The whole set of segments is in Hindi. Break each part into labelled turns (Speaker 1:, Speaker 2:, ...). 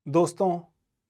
Speaker 1: दोस्तों,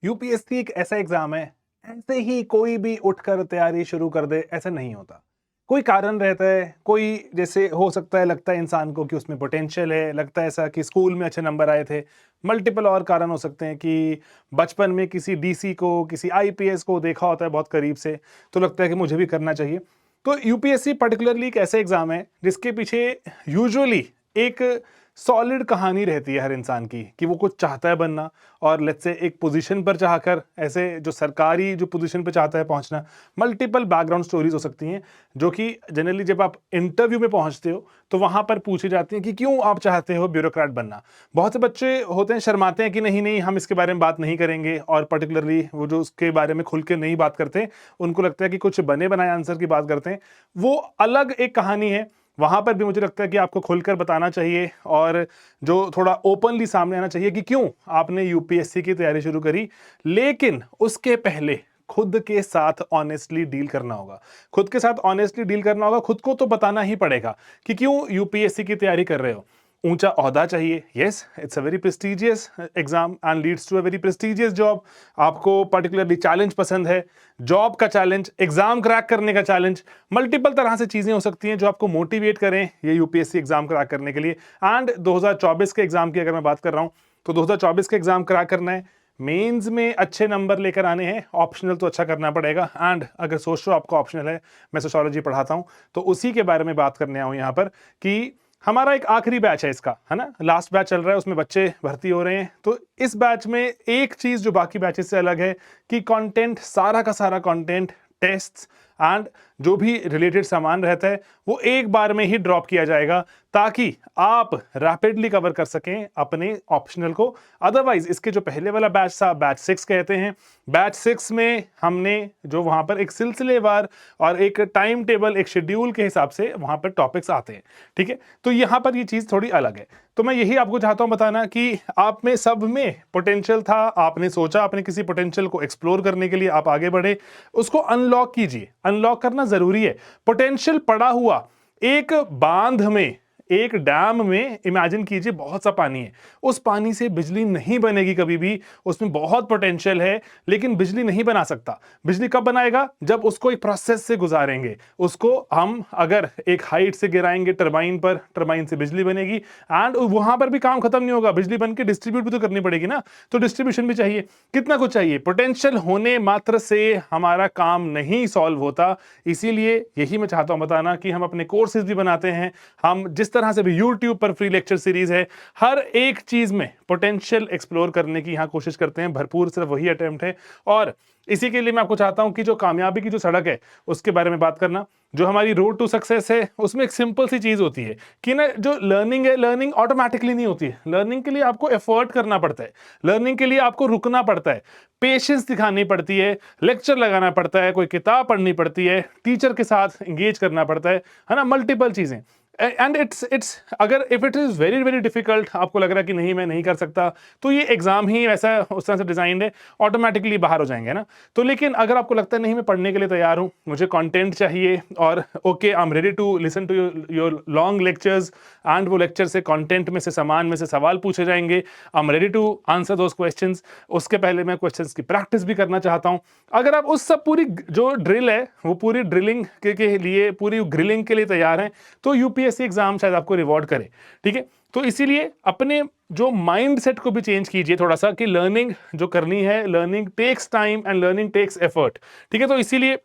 Speaker 1: यूपीएससी एक ऐसा एग्जाम है, ऐसे ही कोई भी उठकर तैयारी शुरू कर दे, ऐसा नहीं होता। कोई कारण रहता है, कोई जैसे हो सकता है, लगता है इंसान को कि उसमें पोटेंशियल है, लगता है ऐसा कि स्कूल में अच्छे नंबर आए थे। मल्टीपल और कारण हो सकते हैं कि बचपन में किसी डीसी को, किसी आईपीएस को देखा होता है बहुत करीब से, तो लगता है कि मुझे भी करना चाहिए। तो यूपीएससी पर्टिकुलरली एक ऐसे एग्जाम है जिसके पीछे यूजुअली एक सॉलिड कहानी रहती है हर इंसान की कि वो कुछ चाहता है बनना, और लेट्स से एक पोजीशन पर चाहकर, ऐसे जो सरकारी जो पोजीशन पर चाहता है पहुंचना। मल्टीपल बैकग्राउंड स्टोरीज हो सकती हैं जो कि जनरली जब आप इंटरव्यू में पहुंचते हो तो वहां पर पूछी जाती हैं कि क्यों आप चाहते हो ब्यूरोक्रेट बनना। बहुत से बच्चे होते हैं, शर्माते हैं कि नहीं नहीं हम इसके बारे में बात नहीं करेंगे, और पर्टिकुलरली वो जो उसके बारे में खुल के नहीं बात करते, उनको लगता है कि कुछ बने बनाए आंसर की बात करते हैं। वो अलग एक कहानी है। वहां पर भी मुझे लगता है कि आपको खुलकर बताना चाहिए, और जो थोड़ा ओपनली सामने आना चाहिए कि क्यों आपने यूपीएससी की तैयारी शुरू करी। लेकिन उसके पहले खुद के साथ ऑनेस्टली डील करना होगा। खुद के साथ ऑनेस्टली डील करना होगा। खुद को तो बताना ही पड़ेगा कि क्यों यूपीएससी की तैयारी कर रहे हो। ऊंचा ओहदा चाहिए, yes, it's a very prestigious exam and leads to a very prestigious job. आपको पर्टिकुलरली चैलेंज पसंद है, जॉब का चैलेंज, एग्जाम क्रैक करने का चैलेंज, मल्टीपल तरह से चीजें हो सकती हैं जो आपको मोटिवेट करें ये यूपीएससी एग्जाम क्रैक करने के लिए। एंड 2024 के एग्जाम की अगर मैं बात कर रहा हूं, तो 2024 के एग्जाम क्रैक करना है, मेंस में अच्छे नंबर लेकर आने हैं, ऑप्शनल तो अच्छा करना पड़ेगा। एंड अगर सोच रहे हो आपको ऑप्शनल है, मैं सोशियोलॉजी पढ़ाता हूं, तो उसी के बारे में बात करने आऊं यहां पर कि हमारा एक आखिरी बैच है इसका, है ना, लास्ट बैच चल रहा है, उसमें बच्चे भर्ती हो रहे हैं। तो इस बैच में एक चीज जो बाकी बैचेस से अलग है कि कंटेंट, सारा का सारा कंटेंट, टेस्ट्स एंड जो भी रिलेटेड सामान रहता है वो एक बार में ही ड्रॉप किया जाएगा, ताकि आप रैपिडली कवर कर सकें अपने ऑप्शनल को। अदरवाइज इसके जो पहले वाला बैच था, बैच 6 कहते हैं, बैच 6 में हमने जो वहां पर एक सिलसिलेवार और एक टाइम टेबल, एक शेड्यूल के हिसाब से वहां पर टॉपिक्स आते हैं। ठीक है, तो यहां पर ये चीज थोड़ी अलग है। तो मैं यही आपको चाहता हूं बताना कि आप में सब में पोटेंशियल था, आपने सोचा अपने किसी पोटेंशियल को एक्सप्लोर करने के लिए आप आगे बढ़े, उसको अनलॉक कीजिए। अनलॉक करना जरूरी है। पोटेंशियल पड़ा हुआ एक बांध में, एक डैम में इमेजिन कीजिए बहुत सा पानी है, उस पानी से बिजली नहीं बनेगी कभी भी। उसमें बहुत पोटेंशियल है लेकिन बिजली नहीं बना सकता। बिजली कब बनाएगा? जब उसको एक प्रोसेस से गुजारेंगे, उसको हम अगर एक हाइट से गिराएंगे टरबाइन पर, टरबाइन से बिजली बनेगी। एंड वहां पर भी काम खत्म नहीं होगा, बिजली बन के डिस्ट्रीब्यूट भी तो करनी पड़ेगी ना, तो डिस्ट्रीब्यूशन भी चाहिए। कितना कुछ चाहिए। पोटेंशियल होने मात्र से हमारा काम नहीं सॉल्व होता। इसीलिए यही मैं चाहता हूं बताना कि हम अपने कोर्सेज भी बनाते हैं, हम जिस तरह से भी यूट्यूब पर फ्री लेक्चर सीरीज है, हर एक चीज में पोटेंशियल एक्सप्लोर करने की यहां कोशिश करते हैं भरपूर। सिर्फ वही अटेम्प्ट है, और इसी के लिए मैं आपको चाहता हूं कि जो कामयाबी की जो सड़क है उसके बारे में बात करना। जो हमारी रोड टू सक्सेस है उसमें एक सिंपल सी चीज होती है कि ना, जो लर्निंग है, लर्निंग ऑटोमेटिकली नहीं होती है। लर्निंग के लिए आपको एफर्ट करना पड़ता है, लर्निंग के लिए आपको रुकना पड़ता है, पेशेंस दिखानी पड़ती है, लेक्चर लगाना पड़ता है, कोई किताब पढ़नी पड़ती है, टीचर के साथ एंगेज करना पड़ता है ना, मल्टीपल चीजें। एंड इट्स अगर if it is very very difficult, आपको लग रहा है कि नहीं मैं नहीं कर सकता, तो ये एग्जाम ही वैसा उस तरह से डिजाइंड है, ऑटोमेटिकली बाहर हो जाएंगे ना। तो लेकिन अगर आपको लगता है नहीं मैं पढ़ने के लिए तैयार हूं, मुझे कंटेंट चाहिए, और okay I am ready to listen to your long lectures, and वो लेक्चर से कंटेंट में से, सामान में से सवाल पूछे जाएंगे, I am ready to answer those questions. उसके पहले मैं क्वेश्चंस की प्रैक्टिस भी करना चाहता हूं। अगर आप उस सब पूरी जो ड्रिल है, वो पूरी ड्रिलिंग के लिए, पूरी ग्रिलिंग के लिए तैयार हैं, तो यूपीएससी एग्जाम शायद आपको रिवॉर्ड करे। ठीक है, तो इसीलिए अपने जो माइंड सेट को भी चेंज कीजिए थोड़ा सा, कि लर्निंग जो करनी है, learning takes time and learning takes effort. ठीक है, तो इसीलिए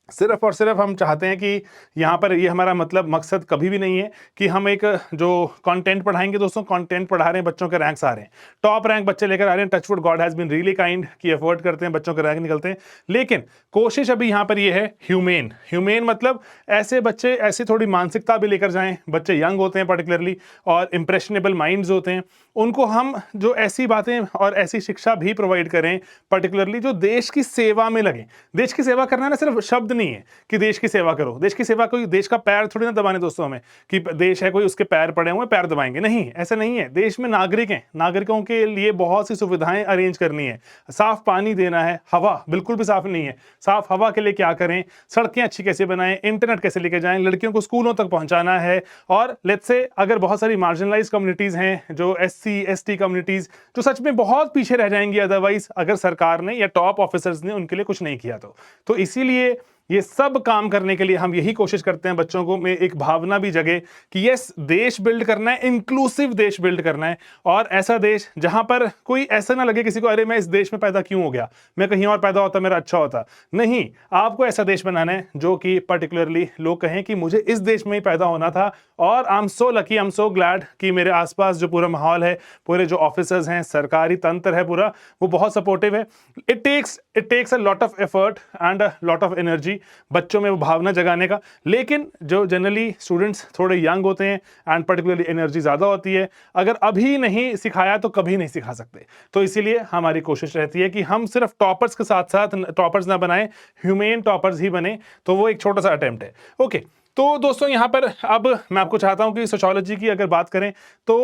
Speaker 1: सिर्फ और सिर्फ हम चाहते हैं कि यहाँ पर, ये हमारा मतलब मकसद कभी भी नहीं है कि हम एक जो कंटेंट पढ़ाएंगे, दोस्तों कंटेंट पढ़ा रहे हैं, बच्चों के रैंक्स आ रहे हैं, टॉप रैंक बच्चे लेकर आ रहे हैं, touchwood God has been really kind कि एफर्ट करते हैं, बच्चों के रैंक निकलते हैं। लेकिन कोशिश अभी यहाँ पर ये है ह्यूमेन। ह्यूमेन मतलब ऐसे बच्चे, ऐसी थोड़ी मानसिकता भी लेकर जाएं, बच्चे यंग होते हैं पर्टिकुलरली, और इंप्रेशनेबल माइंड्स होते हैं, उनको हम जो ऐसी बातें और ऐसी शिक्षा भी प्रोवाइड करें, पर्टिकुलरली जो देश की सेवा में लगे। देश की सेवा करना ना सिर्फ शब्द नहीं है कि देश की सेवा करो। देश की सेवा कोई देश का पैर थोड़ी ना दबाने दोस्तों हमें, कि देश है कोई उसके पैर पड़े हुए पैर दबाएंगे, नहीं, ऐसा नहीं है। देश में नागरिक हैं, नागरिकों के लिए बहुत सी सुविधाएं अरेंज करनी है, साफ पानी देना है, हवा बिल्कुल भी साफ नहीं है, साफ हवा के लिए क्या करें, सड़कें अच्छी कैसे बनाएं, इंटरनेट कैसे लेके जाएं, लड़कियों को स्कूलों तक पहुंचाना है। और लेट्स से अगर बहुत सारी मार्जिनलाइज कम्युनिटीज हैं, जो SC ST कम्युनिटीज, जो सच में बहुत पीछे रह जाएंगी अदरवाइज अगर सरकार ने या टॉप ऑफिसर्स ने उनके लिए कुछ नहीं किया तो इसीलिए ये सब काम करने के लिए हम यही कोशिश करते हैं बच्चों को में एक भावना भी जगे कि यस, देश बिल्ड करना है, इंक्लूसिव देश बिल्ड करना है, और ऐसा देश जहां पर कोई ऐसा ना लगे किसी को अरे मैं इस देश में पैदा क्यों हो गया, मैं कहीं और पैदा होता मेरा अच्छा होता। नहीं, आपको ऐसा देश बनाना है जो कि पर्टिकुलरली लोग कहें कि मुझे इस देश में ही पैदा होना था, और I am so lucky, I am so glad कि मेरे आसपास जो पूरा माहौल है, पूरे जो ऑफिसर्स हैं, सरकारी तंत्र है पूरा, वो बहुत सपोर्टिव है। It takes a lot of effort and a lot of energy बच्चों में वो भावना जगाने का, लेकिन जो जनरली स्टूडेंट्स थोड़े यंग होते हैं एंड पर्टिकुलरली एनर्जी ज़्यादा होती है, अगर अभी नहीं सिखाया तो कभी नहीं सिखा सकते। तो इसीलिए हमारी कोशिश रहती है कि हम सिर्फ टॉपर्स के साथ साथ टॉपर्स ना बनाएं, ह्यूमेन टॉपर्स ही बने। तो वो एक छोटा सा अटेम्प्ट है। ओके, तो दोस्तों यहाँ पर अब मैं आपको चाहता हूँ कि सोशियोलॉजी की अगर बात करें तो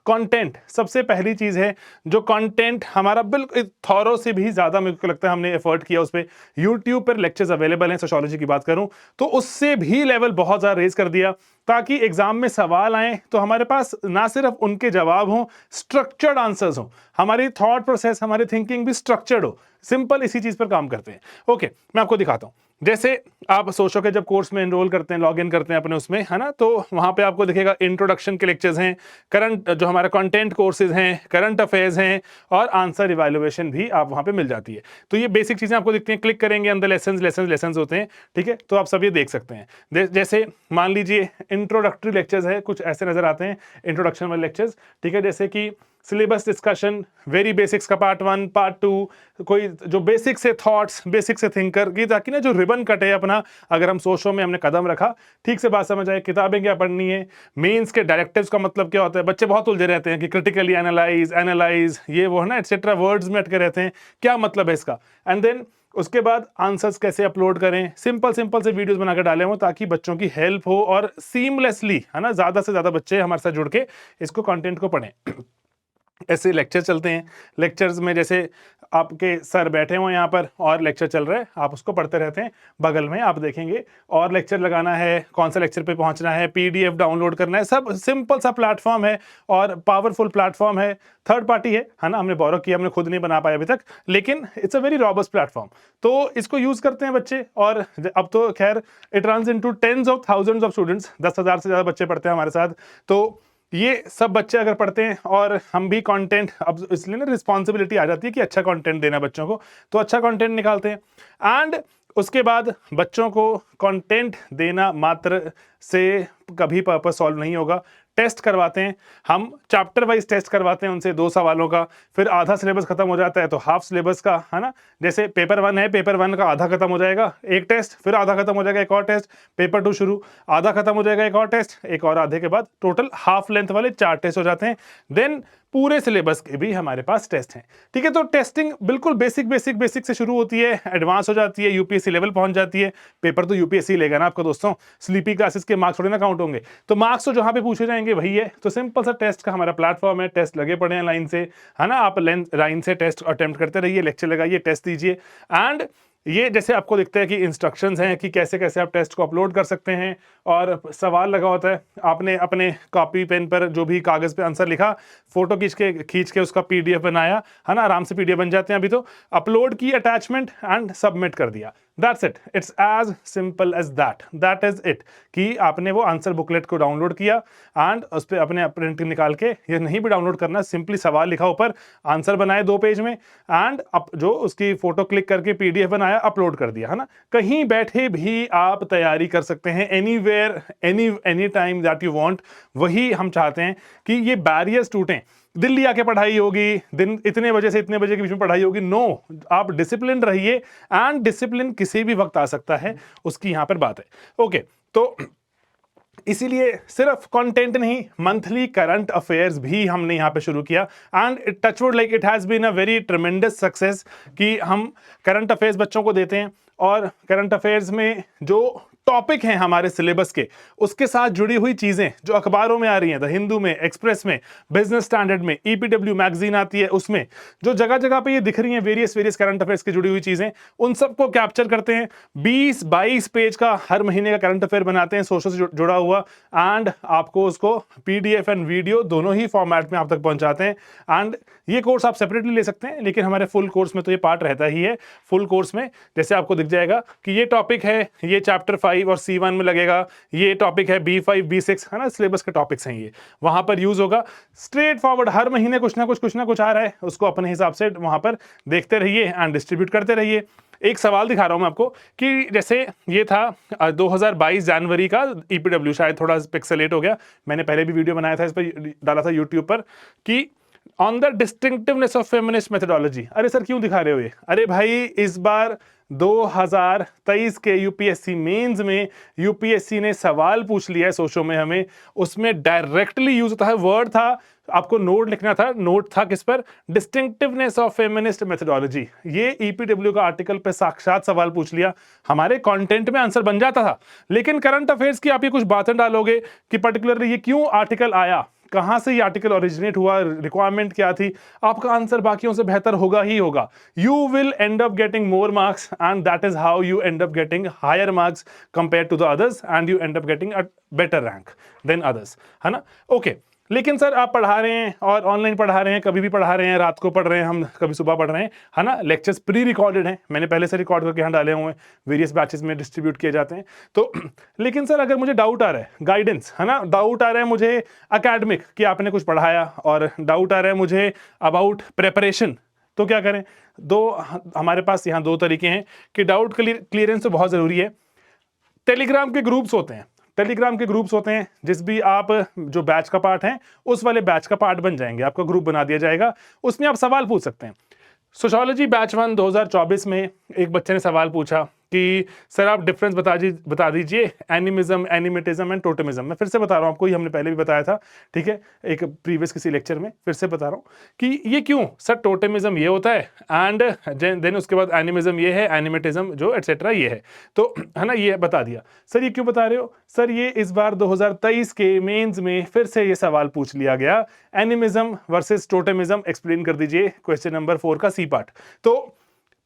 Speaker 1: कंटेंट सबसे पहली चीज़ है। जो कंटेंट हमारा बिल्कुल थॉरो से भी ज़्यादा मेरे को लगता है हमने एफर्ट किया उस पर। यूट्यूब पर लेक्चर्स अवेलेबल हैं, सोशियोलॉजी की बात करूँ तो उससे भी लेवल बहुत ज़्यादा रेज कर दिया, ताकि एग्जाम में सवाल आए तो हमारे पास ना सिर्फ उनके जवाब हों, स्ट्रक्चर्ड आंसर्स हों, हमारी थॉट प्रोसेस, हमारी थिंकिंग भी स्ट्रक्चर्ड हो। सिंपल इसी चीज़ पर काम करते हैं। ओके, मैं आपको दिखाता हूँ। जैसे आप सोचो कि जब कोर्स में एनरोल करते हैं, लॉग इन करते हैं अपने उसमें, है ना, तो वहाँ पे आपको दिखेगा इंट्रोडक्शन के लेक्चर्स हैं, करंट जो हमारा कंटेंट कोर्सेज हैं, करंट अफेयर्स हैं, और आंसर इवैल्यूएशन भी आप वहाँ पे मिल जाती है। तो ये बेसिक चीज़ें आपको दिखती हैं। क्लिक करेंगे, अंदर लेसन्स होते हैं, ठीक है, तो आप सब ये देख सकते हैं। जैसे मान लीजिए इंट्रोडक्टरी लेक्चर्स है, कुछ ऐसे नजर आते हैं इंट्रोडक्शन वाले लेक्चर्स, ठीक है, जैसे कि सिलेबस डिस्कशन, वेरी बेसिक्स का पार्ट 1, पार्ट 2, कोई जो बेसिक से थॉट्स, बेसिक से थिंकर की, ताकि ना जो रिबन कट है अपना, अगर हम सोचो में हमने कदम रखा, ठीक से बात समझ आए, किताबें क्या पढ़नी है, मेंस के डायरेक्टिव्स का मतलब क्या होता है। बच्चे बहुत उलझे रहते हैं कि क्रिटिकली एनालाइज ये वो है ना, एटसेट्रा वर्ड्स में अटके रहते हैं, क्या मतलब है इसका। एंड देन उसके बाद आंसर्स कैसे अपलोड करें, सिंपल से वीडियोस बनाकर डाले हो ताकि बच्चों की हेल्प हो और सीमलेसली, है ना, ज़्यादा से ज़्यादा बच्चे हमारे साथ जुड़ के इसको कंटेंट को पढ़ें। ऐसे लेक्चर चलते हैं। लेक्चर्स में जैसे आपके सर बैठे हुए यहाँ पर और लेक्चर चल रहा है, आप उसको पढ़ते रहते हैं, बगल में आप देखेंगे और लेक्चर लगाना है, कौन सा लेक्चर पे पहुँचना है, PDF डाउनलोड करना है, सब सिंपल सा प्लेटफॉर्म है और पावरफुल प्लेटफॉर्म है। थर्ड पार्टी है ना, हमने बोरो किया, हमने खुद नहीं बना पाया अभी तक, लेकिन it's a very robust platform. तो इसको यूज़ करते हैं बच्चे, और अब तो खैर it runs into tens of thousands of students, 10,000 से ज़्यादा बच्चे पढ़ते हैं हमारे साथ। तो ये सब बच्चे अगर पढ़ते हैं और हम भी कंटेंट, अब इसलिए ना रिस्पॉन्सिबिलिटी आ जाती है कि अच्छा कंटेंट देना बच्चों को, तो अच्छा कंटेंट निकालते हैं। एंड उसके बाद बच्चों को कंटेंट देना मात्र से कभी पर्पस सॉल्व नहीं होगा। टेस्ट करवाते हैं हम, चैप्टर वाइज टेस्ट करवाते हैं उनसे 2 सवालों का, फिर आधा सिलेबस खत्म हो जाता है तो हाफ सिलेबस का, है ना, जैसे पेपर 1 है, पेपर 1 का आधा खत्म हो जाएगा, एक टेस्ट, फिर आधा खत्म हो जाएगा, एक और टेस्ट, पेपर 2 शुरू, आधा खत्म हो जाएगा, एक और टेस्ट, एक और आधे के बाद टोटल हाफ लेंथ वाले 4 टेस्ट हो जाते हैं। देन पूरे सिलेबस के भी हमारे पास टेस्ट हैं, ठीक है। तो टेस्टिंग बिल्कुल बेसिक से शुरू होती है, एडवांस हो जाती है, UPSC लेवल पहुंच जाती है। पेपर तो UPSC लेगा ना आपको दोस्तों, स्लीपी क्लासेस के मार्क्स थोड़े ना काउंट होंगे, तो मार्क्स तो जहां पे पूछे जाएंगे वही है। तो सिंपल सा टेस्ट का हमारा प्लेटफॉर्म है, टेस्ट लगे पड़े हैं लाइन से, है ना, आप लाइन से टेस्ट अटेम्प्ट करते रहिए, लेक्चर लगाइए, टेस्ट दीजिए। एंड ये जैसे आपको दिखता है कि इंस्ट्रक्शंस हैं कि कैसे कैसे आप टेस्ट को अपलोड कर सकते हैं, और सवाल लगा होता है, आपने अपने कॉपी पेन पर जो भी कागज़ पे आंसर लिखा, फोटो खींच के उसका PDF बनाया, है ना, आराम से PDF बन जाते हैं अभी तो, अपलोड की अटैचमेंट एंड सबमिट कर दिया। That's it, it's as simple as that is it, कि आपने वो आंसर बुकलेट को डाउनलोड किया एंड उस पर अपने प्रिंट निकाल के, ये नहीं भी डाउनलोड करना, सिंपली सवाल लिखा ऊपर, आंसर बनाए 2 पेज में, एंड जो उसकी फोटो क्लिक करके PDF बनाया, अपलोड कर दिया, है ना। कहीं बैठे भी आप तैयारी कर सकते हैं, anywhere, any time that you want. वही हम चाहते हैं कि ये बैरियर्स टूटें। दिल्ली आके पढ़ाई होगी, दिन इतने बजे से इतने बजे के बीच में पढ़ाई होगी, नो, आप डिसिप्लिन रहिए, एंड डिसिप्लिन किसी भी वक्त आ सकता है, उसकी यहां पर बात है। ओके, तो इसीलिए सिर्फ कंटेंट नहीं, मंथली करंट अफेयर्स भी हमने यहाँ पे शुरू किया and touchwood like it has been a very tremendous success कि हम करंट अफेयर्स बच्चों को देते हैं और करंट अफेयर्स में जो टॉपिक हैं हमारे सिलेबस के, उसके साथ जुड़ी हुई चीज़ें जो अखबारों में आ रही हैं, द हिंदू में, एक्सप्रेस में, बिजनेस स्टैंडर्ड में, ईपीडब्ल्यू मैगजीन आती है उसमें, जो जगह जगह पे ये दिख रही हैं वेरियस करंट अफेयर्स की जुड़ी हुई चीज़ें, उन सबको कैप्चर करते हैं। 20-22 पेज का हर महीने का करंट अफेयर बनाते हैं सोशल से जुड़ा हुआ एंड आपको उसको पीडीएफ एंड वीडियो दोनों ही फॉर्मेट में आप तक पहुंचाते हैं। एंड ये कोर्स आप सेपरेटली ले सकते हैं, लेकिन हमारे फुल कोर्स में तो ये पार्ट रहता ही है। फुल कोर्स में जैसे आपको दिख जाएगा कि ये टॉपिक है, ये चैप्टर 5 और C1 में लगेगा, ये टॉपिक है B5 B6, है ना, सिलेबस के टॉपिक्स हैं, ये वहां पर यूज होगा। स्ट्रेट फॉरवर्ड हर महीने कुछ ना कुछ आ रहा है, उसको अपने हिसाब से वहां पर देखते रहिए एंड डिस्ट्रीब्यूट करते रहिए। एक सवाल दिखा रहा हूं मैं आपको कि जैसे ये था 2022 जनवरी का ईपीडब्ल्यू, शायद थोड़ा पिक्सेलेट हो गया, मैंने पहले भी वीडियो बनाया था, इस पर डाला था यूट्यूब पर, कि on the distinctiveness of feminist methodology. अरे सर क्यों दिखा रहे हो ये? अरे भाई इस बार 2023 के यूपीएससी मेंस में यूपीएससी ने सवाल पूछ लिया है सोशो में हमें, उसमें डायरेक्टली यूज होता है, वर्ड था, आपको नोट लिखना था, नोट था किस पर? Distinctiveness of feminist methodology. ये ईपीडब्ल्यू का आर्टिकल पे साक्षात सवाल पूछ लिया, हमारे कंटेंट में आंसर बन जाता था, लेकिन करंट अफेयर्स की आप ये कुछ बातें डालोगे कि पर्टिकुलरली ये क्यों आर्टिकल आया, कहां से ये आर्टिकल ओरिजिनेट हुआ, रिक्वायरमेंट क्या थी, आपका आंसर बाकियों से बेहतर होगा ही होगा। You will end up getting more marks and that is how you end up getting higher marks compare to the others and you end up getting a better rank than others, है ना? ओके लेकिन सर आप पढ़ा रहे हैं और ऑनलाइन पढ़ा रहे हैं, कभी भी पढ़ा रहे हैं, रात को पढ़ रहे हैं हम, कभी सुबह पढ़ रहे हैं, है ना, लेक्चर्स प्री रिकॉर्डेड हैं, मैंने पहले से रिकॉर्ड करके यहाँ डाले हुए हैं, वेरियस बैचेस में डिस्ट्रीब्यूट किए जाते हैं। तो लेकिन सर अगर मुझे डाउट आ रहा है, गाइडेंस, है ना, डाउट आ रहा है मुझे अकेडमिक कि आपने कुछ पढ़ाया, और डाउट आ रहा है मुझे अबाउट प्रेपरेशन, तो क्या करें? हमारे पास यहाँ दो तरीके हैं कि डाउट क्लियरेंस तो बहुत ज़रूरी है। टेलीग्राम के ग्रुप्स होते हैं, टेलीग्राम के ग्रुप्स होते हैं, जिस भी आप जो बैच का पार्ट है उस वाले बैच का पार्ट बन जाएंगे, आपका ग्रुप बना दिया जाएगा, उसमें आप सवाल पूछ सकते हैं। सोशियोलॉजी बैच 1 2024 में एक बच्चे ने सवाल पूछा कि सर आप डिफरेंस बता दीजिए एनिमिज्म, एनिमेटिज्म एंड टोटेमिज्म। मैं फिर से बता रहा हूँ आपको, ये हमने पहले भी बताया था, ठीक है, एक प्रीवियस किसी लेक्चर में, फिर से बता रहा हूँ कि ये क्यों सर, टोटेमिज्म ये होता है एंड देन उसके बाद एनिमिज्म ये है, एनिमेटिज्म जो एटसेट्रा ये है, तो है ना, ये बता दिया। सर ये क्यों बता रहे हो? सर ये इस बार 2023 के मेंस में फिर से ये सवाल पूछ लिया गया, एनिमिज्म वर्सेस टोटेमिज्म एक्सप्लेन कर दीजिए, क्वेश्चन नंबर 4 का सी पार्ट। तो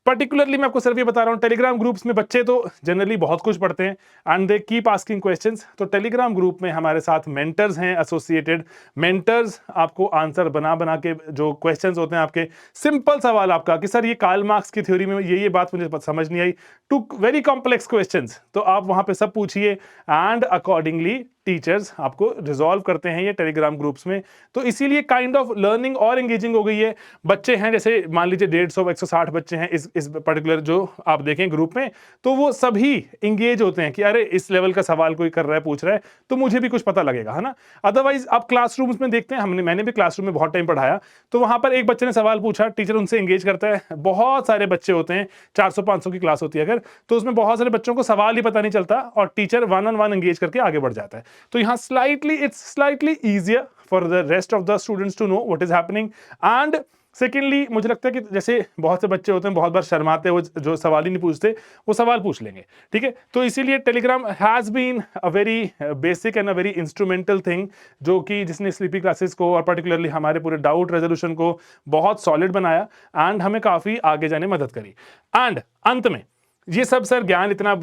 Speaker 1: पर्टिकुलरली मैं आपको सिर्फ ये बता रहा हूँ, टेलीग्राम ग्रुप्स में बच्चे तो जनरली बहुत कुछ पढ़ते हैं and they keep asking questions. तो टेलीग्राम ग्रुप में हमारे साथ मेंटर्स हैं, एसोसिएटेड मेंटर्स, आपको आंसर बना के, जो क्वेश्चंस होते हैं आपके, सिंपल सवाल आपका कि सर ये कार्ल मार्क्स की थ्योरी में ये बात मुझे समझ नहीं आई, टू वेरी कॉम्प्लेक्स क्वेश्चंस, तो आप वहां पे सब पूछिए एंड अकॉर्डिंगली टीचर्स आपको रिजॉल्व करते हैं ये टेलीग्राम ग्रुप्स में। तो इसीलिए काइंड ऑफ लर्निंग और एंगेजिंग हो गई है। बच्चे हैं, जैसे मान लीजिए 150-160 बच्चे हैं इस पर्टिकुलर जो आप देखें ग्रुप में, तो वो सभी इंगेज होते हैं कि अरे इस लेवल का सवाल कोई कर रहा है, पूछ रहा है, तो मुझे भी कुछ पता लगेगा, है ना। अदरवाइज आप क्लासरूम्स में देखते हैं, मैंने भी क्लासरूम में बहुत टाइम पढ़ाया, तो वहां पर एक बच्चे ने सवाल पूछा, टीचर उनसे एंगेज करता है, बहुत सारे बच्चे होते हैं, 400-500 की क्लास होती है अगर, तो उसमें बहुत सारे बच्चों को सवाल ही पता नहीं चलता और टीचर 1-on-1 एंगेज करके आगे बढ़ जाता है। तो यहाँ it's slightly easier for the rest of the students to know what is happening and secondly मुझे लगता है कि जैसे बहुत से बच्चे होते हैं, बहुत बार शर्माते हैं, वो जो सवाल ही नहीं पूछते, वो सवाल पूछ लेंगे, ठीक है। तो इसीलिए Telegram has been a very basic and a very instrumental thing, जो कि जिसने स्लीपी क्लासेस को और पर्टिकुलरली हमारे पूरे डाउट रेजोल्यूशन को बहुत सॉलिड बनाया एंड हमें काफ़ी आगे जाने में मदद करी। एंड अंत में ये सब सर ज्ञान इतना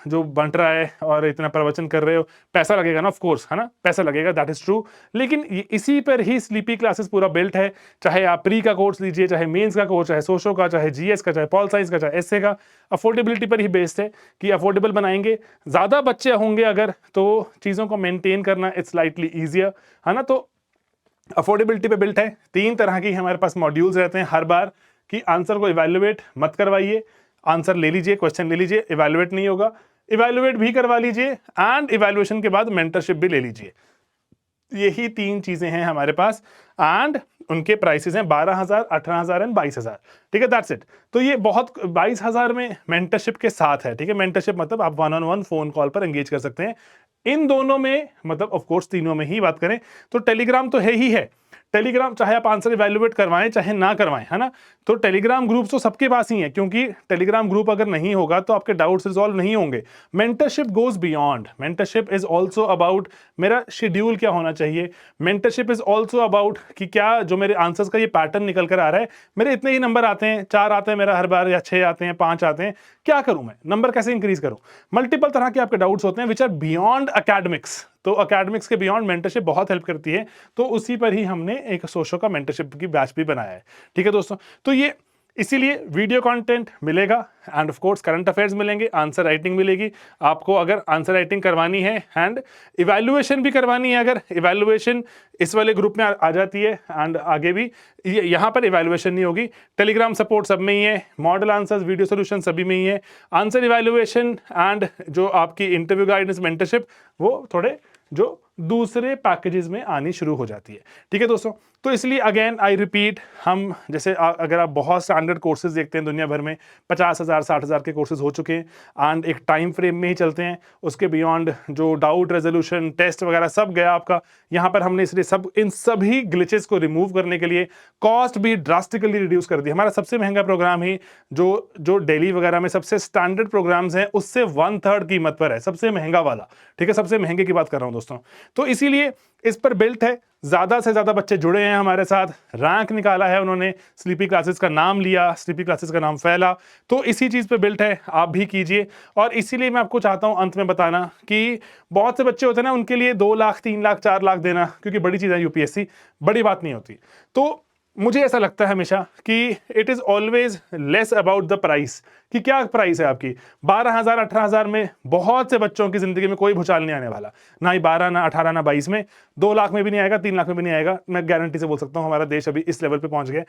Speaker 1: जो बंट रहा है और इतना प्रवचन कर रहे हो, पैसा लगेगा ना, ऑफ कोर्स, है ना, पैसा लगेगा, दैट इज ट्रू, लेकिन इसी पर ही स्लीपी क्लासेस पूरा बिल्ट है। चाहे आप प्री का कोर्स लीजिए, चाहे मेंस का कोर्स, चाहे सोशो का, चाहे जीएस का, चाहे पॉल साइंस का, चाहे एसए का, अफोर्डेबिलिटी पर ही बेस्ड है कि अफोर्डेबल बनाएंगे। ज़्यादा बच्चे होंगे अगर, तो चीज़ों को मेनटेन करना इट्स स्लाइटली ईजियर, है ना। तो अफोर्डेबिलिटी पे बिल्ट है। 3 तरह की हमारे पास मॉड्यूल्स रहते हैं हर बार, कि आंसर को इवैल्यूएट मत करवाइए, आंसर ले लीजिए, क्वेश्चन ले लीजिए, इवैल्यूएट नहीं होगा, इवैल्यूएट भी करवा लीजिए एंड इवैल्यूएशन के बाद मेंटरशिप भी ले लीजिए। यही 3 चीजें हैं हमारे पास एंड उनके प्राइसेस हैं 12,000, 18,000 एंड 22,000, ठीक है, दैट्स इट। तो ये बहुत 22,000 में मेंटरशिप के साथ है, ठीक है। मेंटरशिप मतलब आप 1-on-1 फोन कॉल पर एंगेज कर सकते हैं, इन दोनों में, मतलब ऑफ कोर्स तीनों में ही बात करें तो टेलीग्राम तो है ही है। टेलीग्राम चाहे आप आंसर इवैल्यूएट करवाएं चाहे ना करवाएं, है ना, तो टेलीग्राम ग्रुप तो सबके पास ही है, क्योंकि टेलीग्राम ग्रुप अगर नहीं होगा तो आपके डाउट्स रिजॉल्व नहीं होंगे। Mentorship goes beyond, mentorship is also about मेरा शेड्यूल क्या होना चाहिए, मेंटरशिप इज ऑल्सो अबाउट कि क्या जो मेरे आंसर्स का ये पैटर्न निकल कर आ रहा है, मेरे इतने ही नंबर आते हैं, 4 आते हैं मेरा हर बार, या 6 आते हैं, 5 आते हैं, क्या करूं मैं, नंबर कैसे इंक्रीज करूं। मल्टीपल तरह के आपके डाउट्स होते हैं विच आर बियॉन्ड अकेडमिक्स, तो अकेडमिक्स के बियॉन्ड मेंटरशिप बहुत हेल्प करती है। तो उसी पर ही हमने एक सोशो का मेंटरशिप की बैच भी बनाया है। ठीक है दोस्तों, तो ये इसीलिए वीडियो कंटेंट मिलेगा end of course current affairs मिलेंगे, आंसर राइटिंग मिलेगी आपको अगर आंसर राइटिंग करवानी है, एंड इवैल्यूएशन भी करवानी है अगर इवैल्यूएशन इस वाले ग्रुप में आ जाती है, एंड आगे भी यहाँ पर इवैल्यूएशन नहीं होगी। टेलीग्राम सपोर्ट सब में ही है, मॉडल आंसर्स वीडियो सोल्यूशन सभी में ही है, आंसर इवैल्यूएशन एंड जो आपकी इंटरव्यू गाइडेंस मेंटरशिप वो थोड़े जो दूसरे पैकेजेस में आनी शुरू हो जाती है। ठीक है दोस्तों, तो इसलिए अगेन आई रिपीट, हम जैसे अगर आप बहुत स्टैंडर्ड कोर्सेज देखते हैं दुनिया भर में 50,000 60,000 के कोर्सेज हो चुके हैं एंड एक टाइम फ्रेम में ही चलते हैं, उसके बियॉन्ड जो डाउट रेजोल्यूशन टेस्ट वगैरह सब गया आपका। यहाँ पर हमने इसलिए सब इन सभी ग्लिचेस को रिमूव करने के लिए कॉस्ट भी ड्रास्टिकली रिड्यूस कर दी। हमारा सबसे महंगा प्रोग्राम ही जो डेली वगैरह में सबसे स्टैंडर्ड प्रोग्राम्स हैं उससे 1/3 कीमत पर है, सबसे महंगा वाला। ठीक है, सबसे महंगे की बात कर रहा हूँ दोस्तों। तो इसीलिए इस पर बिल्ट है, ज्यादा से ज्यादा बच्चे जुड़े हैं हमारे साथ, रैंक निकाला है उन्होंने, स्लीपी क्लासेस का नाम लिया, स्लीपी क्लासेस का नाम फैला, तो इसी चीज पे बिल्ट है, आप भी कीजिए। और इसीलिए मैं आपको चाहता हूं अंत में बताना कि बहुत से बच्चे होते हैं ना, उनके लिए 2 लाख 3 लाख 4 लाख देना, क्योंकि बड़ी चीज है यूपीएससी, बड़ी बात नहीं होती। तो मुझे ऐसा लगता है हमेशा कि it is always less about the price, कि क्या प्राइस है आपकी। 12,000 18,000 में बहुत से बच्चों की जिंदगी में कोई भूचाल नहीं आने वाला, ना ही 12 ना 18 ना 22 में, 2 लाख में भी नहीं आएगा, 3 लाख में भी नहीं आएगा, मैं गारंटी से बोल सकता हूं, हमारा देश अभी इस लेवल पे पहुंच गया।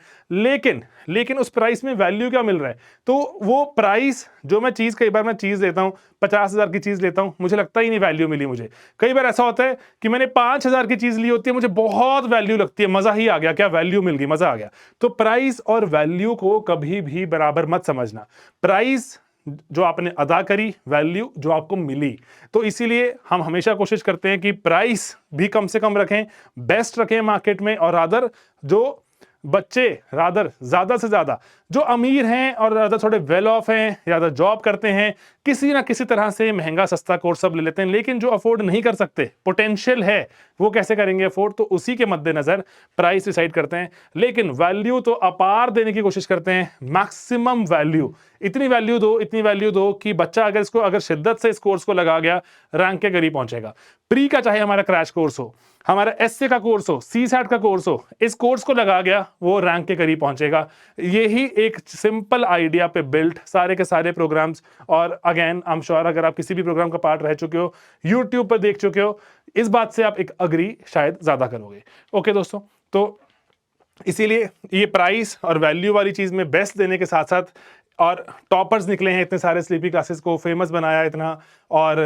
Speaker 1: लेकिन उस प्राइस में वैल्यू क्या मिल रहा है, तो वो प्राइस जो मैं चीज, कई बार मैं चीज लेता हूं 50,000 की चीज लेता हूं, मुझे लगता ही नहीं वैल्यू मिली मुझे। कई बार ऐसा होता है कि मैंने 5,000 की चीज ली होती है, मुझे बहुत वैल्यू लगती है, मजा ही आ गया, क्या वैल्यू मिल गई, मजा आ गया। तो प्राइस और वैल्यू को कभी भी बराबर मत समझना। प्राइस जो आपने अदा करी, वैल्यू जो आपको मिली। तो इसीलिए हम हमेशा कोशिश करते हैं कि प्राइस भी कम से कम रखें, बेस्ट रखें मार्केट में, और रादर जो बच्चे ज्यादा से ज्यादा जो अमीर हैं और ज्यादा थोड़े वेल ऑफ हैं, ज्यादा जॉब करते हैं, किसी ना किसी तरह से महंगा सस्ता कोर्स सब ले लेते हैं, लेकिन जो अफोर्ड नहीं कर सकते, पोटेंशियल है, वो कैसे करेंगे अफोर्ड, तो उसी के मद्देनजर प्राइस डिसाइड करते हैं। लेकिन वैल्यू तो अपार देने की कोशिश करते हैं, मैक्सिमम वैल्यू, इतनी वैल्यू दो कि बच्चा अगर शिद्दत से इस कोर्स को लगा गया, रैंक के करीब पहुंचेगा। प्री का चाहे हमारा क्रैश कोर्स हो, हमारा एसए का कोर्स हो, सीसैट का कोर्स हो, इस कोर्स को लगा गया, वो रैंक के करीब पहुंचेगा। यही एक सिंपल आइडिया पे बिल्ट सारे के सारे प्रोग्राम्स। और अगेन आई एम श्योर, अगर आप किसी भी प्रोग्राम का पार्ट रह चुके हो, यूट्यूब पर देख चुके हो, इस बात से आप एक अग्री शायद ज्यादा करोगे। ओके दोस्तों, तो इसीलिए ये प्राइस और वैल्यू वाली चीज में बेस्ट देने के साथ साथ, और टॉपर्स निकले हैं इतने सारे, स्लीपी क्लासेस को फेमस बनाया इतना, और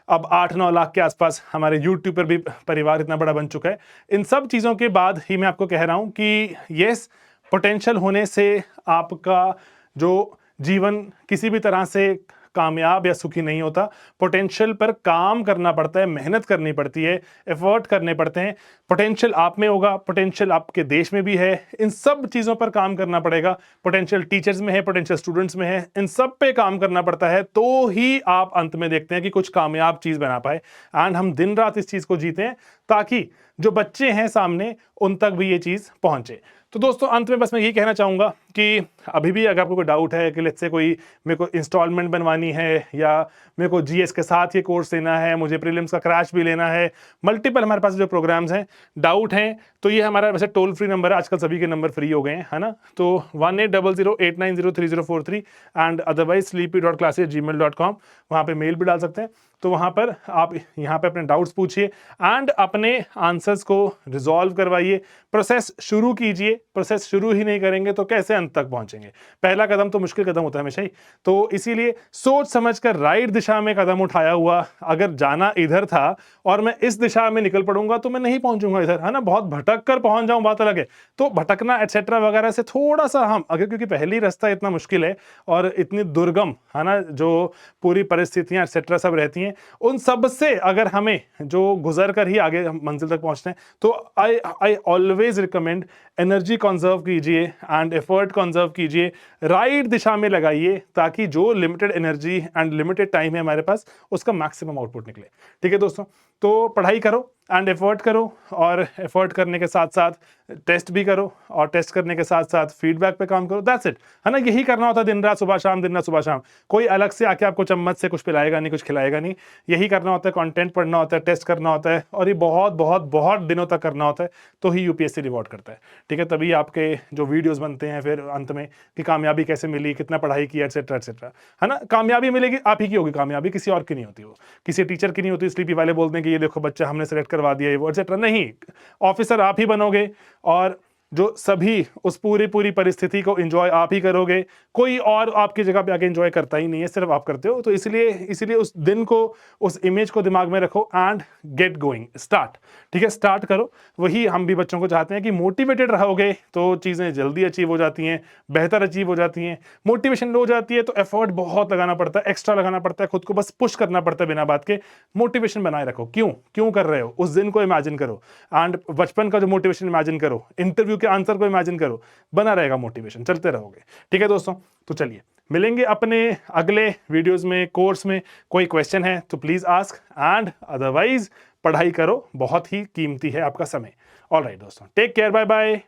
Speaker 1: अब 8-9 लाख के आसपास हमारे यूट्यूब पर भी परिवार इतना बड़ा बन चुका है। इन सब चीज़ों के बाद ही मैं आपको कह रहा हूं कि यस, पोटेंशियल होने से आपका जो जीवन किसी भी तरह से कामयाब या सुखी नहीं होता। पोटेंशियल पर काम करना पड़ता है, मेहनत करनी पड़ती है, एफर्ट करने पड़ते हैं। पोटेंशियल आप में होगा, पोटेंशियल आपके देश में भी है, इन सब चीज़ों पर काम करना पड़ेगा। पोटेंशियल टीचर्स में है, पोटेंशियल स्टूडेंट्स में है, इन सब पे काम करना पड़ता है, तो ही आप अंत में देखते हैं कि कुछ कामयाब चीज़ बना पाए। एंड हम दिन रात इस चीज़ को जीते हैं ताकि जो बच्चे हैं सामने, उन तक भी ये चीज़ पहुंचे। तो दोस्तों, अंत में बस मैं यही कहना चाहूँगा कि अभी भी अगर आपको कोई डाउट है कि लेट्स से कोई मेरे को इंस्टॉलमेंट बनवानी है, या मेरे को जीएस के साथ ये कोर्स लेना है, मुझे प्रीलिम्स का क्रैश भी लेना है, मल्टीपल हमारे पास जो प्रोग्राम्स हैं, डाउट हैं, तो ये हमारा वैसे टोल फ्री नंबर है, आजकल सभी के नंबर फ्री हो गए हैं, है ना। तो 180089033043 एंड अदरवाइज sleepy.classes@gmail.com, वहाँ पे मेल भी डाल सकते हैं। तो वहाँ पर आप यहाँ पे अपने डाउट्स पूछिए एंड अपने आंसर्स को रिजॉल्व करवाइए, प्रोसेस शुरू कीजिए। प्रोसेस शुरू ही नहीं करेंगे तो कैसे अंत तक पहुंचेंगे। पहला कदम तो मुश्किल कदम होता है हमेशा ही, तो इसीलिए सोच समझ कर राइट दिशा में कदम उठाया हुआ, अगर जाना इधर था और मैं इस दिशा में निकल पड़ूंगा तो मैं नहीं पहुंचूंगा इधर, है ना। बहुत भटक कर पहुंच जाऊं बात अलग है, तो भटकना एटसेट्रा वगैरह से थोड़ा सा हम अगर, क्योंकि पहली रास्ता इतना मुश्किल है और इतनी दुर्गम, है ना, जो पूरी परिस्थितियां एटसेट्रा सब रहती हैं, हैं, उन सब से अगर हमें जो गुजर कर ही आगे हम मंजिल तक पहुंचते हैं, तो I always recommend energy conserve कीजिए एंड एफर्ट कंजर्व कीजिए, राइट दिशा में लगाइए, ताकि जो limited energy and limited time है हमारे पास, उसका मैक्सिमम आउटपुट निकले। ठीक है दोस्तों, तो पढ़ाई करो एंड एफर्ट करो, और एफर्ट करने के साथ साथ टेस्ट भी करो, और टेस्ट करने के साथ साथ फीडबैक पे काम करो। दैट्स इट, है ना। यही करना होता है दिन रात सुबह शाम, दिन रात सुबह शाम। कोई अलग से आके आपको चम्मच से कुछ पिलाएगा नहीं, कुछ खिलाएगा नहीं। यही करना होता है, कंटेंट पढ़ना होता है, टेस्ट करना होता है, और ये बहुत बहुत बहुत दिनों तक करना होता है, तो ही यूपीएससी रिवॉर्ड करता है। ठीक है, तभी आपके जो वीडियोस बनते हैं फिर अंत में कि कामयाबी कैसे मिली, कितना पढ़ाई की, एटसेट्रा एटसेट्रा, है ना। कामयाबी मिलेगी, आप ही की होगी कामयाबी, किसी और की नहीं होती। वो किसी टीचर की नहीं होती, स्लीपी वाले बोलते हैं कि ये देखो बच्चा हमने सेलेक्ट करवा दिया, ये वो एटसेट्रा। नहीं, ऑफिसर आप ही बनोगे, और जो सभी उस पूरी परिस्थिति को एंजॉय आप ही करोगे। कोई और आपकी जगह पे आके एंजॉय करता ही नहीं है, सिर्फ आप करते हो। तो इसलिए उस दिन को, उस इमेज को दिमाग में रखो एंड गेट गोइंग, स्टार्ट। ठीक है, स्टार्ट करो। वही हम भी बच्चों को चाहते हैं कि मोटिवेटेड रहोगे तो चीज़ें जल्दी अचीव हो जाती हैं, बेहतर अचीव हो जाती हैं। मोटिवेशन लो हो जाती है तो एफर्ट बहुत लगाना पड़ता है, एक्स्ट्रा लगाना पड़ता है, खुद को बस पुश करना पड़ता है बिना बात के। मोटिवेशन बनाए रखो। क्यों कर रहे हो, उस दिन को इमेजिन करो, एंड बचपन का जो मोटिवेशन इमेजिन करो, इंटरव्यू के आंसर को इमेजिन करो, बना रहेगा मोटिवेशन, चलते रहोगे। ठीक है दोस्तों, तो चलिए मिलेंगे अपने अगले वीडियोस में, कोर्स में। कोई क्वेश्चन है तो प्लीज आस्क, एंड अदरवाइज पढ़ाई करो, बहुत ही कीमती है आपका समय। ऑलराइट दोस्तों, टेक केयर, बाय बाय।